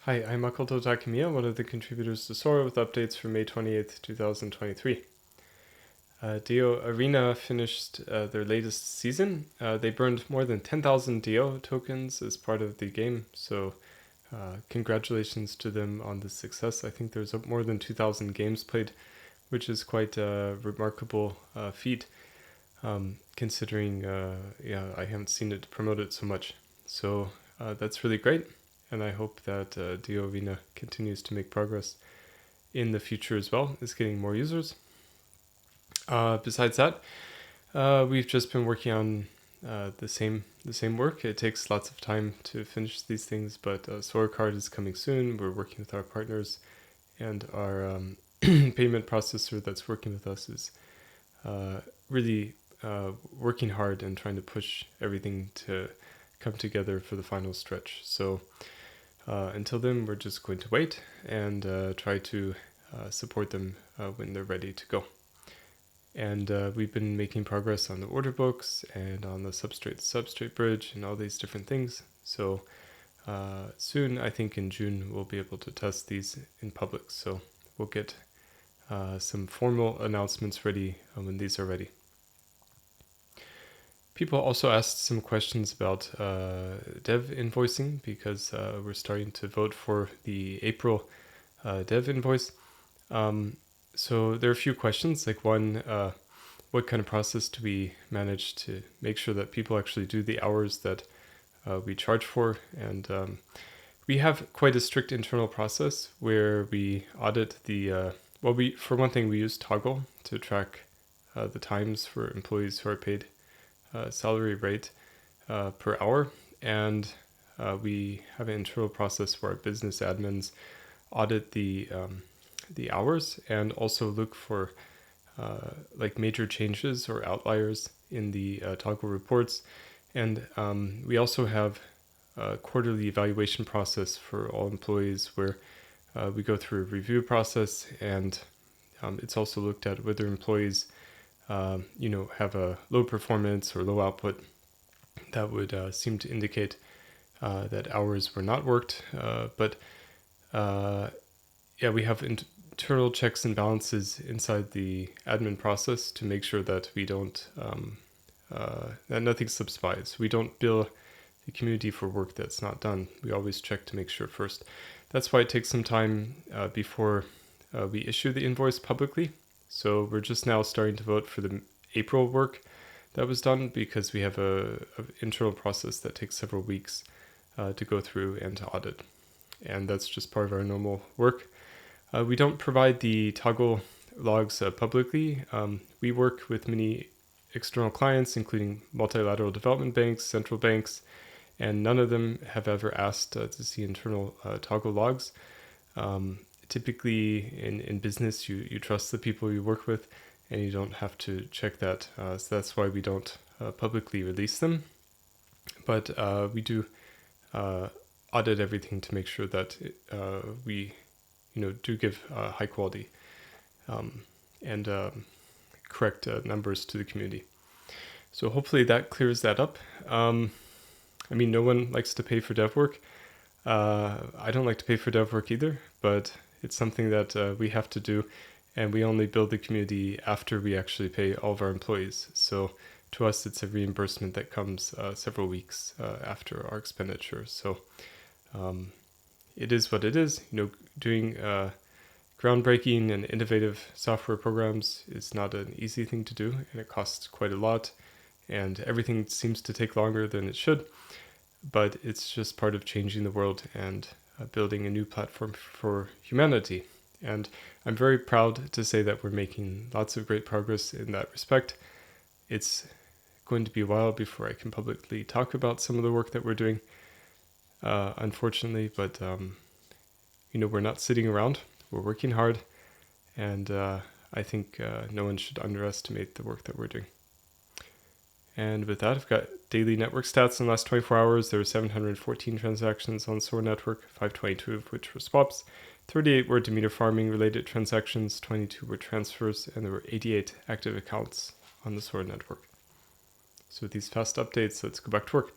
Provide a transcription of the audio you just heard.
Hi, I'm Makoto Takemiya, one of the contributors to Sora with updates for May 28th, 2023. Dio Arena finished their latest season. They burned more than 10,000 Dio tokens as part of the game, so congratulations to them on this success. I think there's more than 2,000 games played, which is quite a remarkable feat, considering I haven't seen it promoted so much. So that's really great. And I hope that Dio Arena continues to make progress in the future as well, is getting more users. Besides that, we've just been working on the same work. It takes lots of time to finish these things, but Sora Card is coming soon. We're working with our partners, and our payment processor that's working with us is really working hard and trying to push everything to come together for the final stretch. So until then, we're just going to wait and try to support them when they're ready to go. And we've been making progress on the order books and on the substrate bridge and all these different things. So soon, I think in June, we'll be able to test these in public. So we'll get some formal announcements ready when these are ready. People also asked some questions about dev invoicing, because we're starting to vote for the April dev invoice. So there are a few questions, like one, what kind of process do we manage to make sure that people actually do the hours that we charge for? And we have quite a strict internal process where we audit the, for one thing, we use Toggle to track the times for employees who are paid salary rate per hour, and we have an internal process where our business admins audit the hours and also look for like major changes or outliers in the Toggle reports. And we also have a quarterly evaluation process for all employees where we go through a review process, and it's also looked at whether employees have a low performance or low output that would seem to indicate that hours were not worked. But we have internal checks and balances inside the admin process to make sure that we don't, that nothing slips by. So we don't bill the community for work that's not done. We always check to make sure first. That's why it takes some time before we issue the invoice publicly. So we're just now starting to vote for the April work that was done, because we have an internal process that takes several weeks to go through and to audit. And that's just part of our normal work. We don't provide the Toggle logs publicly. We work with many external clients, including multilateral development banks, central banks, and none of them have ever asked to see internal Toggle logs. Typically in business, you trust the people you work with, and you don't have to check that. So that's why we don't publicly release them. But we do audit everything to make sure that we do give high quality and correct numbers to the community. So hopefully that clears that up. No one likes to pay for dev work. I don't like to pay for dev work either, but it's something that we have to do, and we only build the community after we actually pay all of our employees. So to us, it's a reimbursement that comes several weeks after our expenditure. So it is what it is. Doing groundbreaking and innovative software programs is not an easy thing to do, and it costs quite a lot, and everything seems to take longer than it should. But it's just part of changing the world and building a new platform for humanity. And I'm very proud to say that we're making lots of great progress in that respect. It's going to be a while before I can publicly talk about some of the work that we're doing, unfortunately, but we're not sitting around. We're working hard, and I think no one should underestimate the work that we're doing. And with that, I've got daily network stats in the last 24 hours. There were 714 transactions on Sora Network, 522 of which were swaps. 38 were Demeter farming related transactions, 22 were transfers, and there were 88 active accounts on the Sora Network. So with these fast updates, let's go back to work.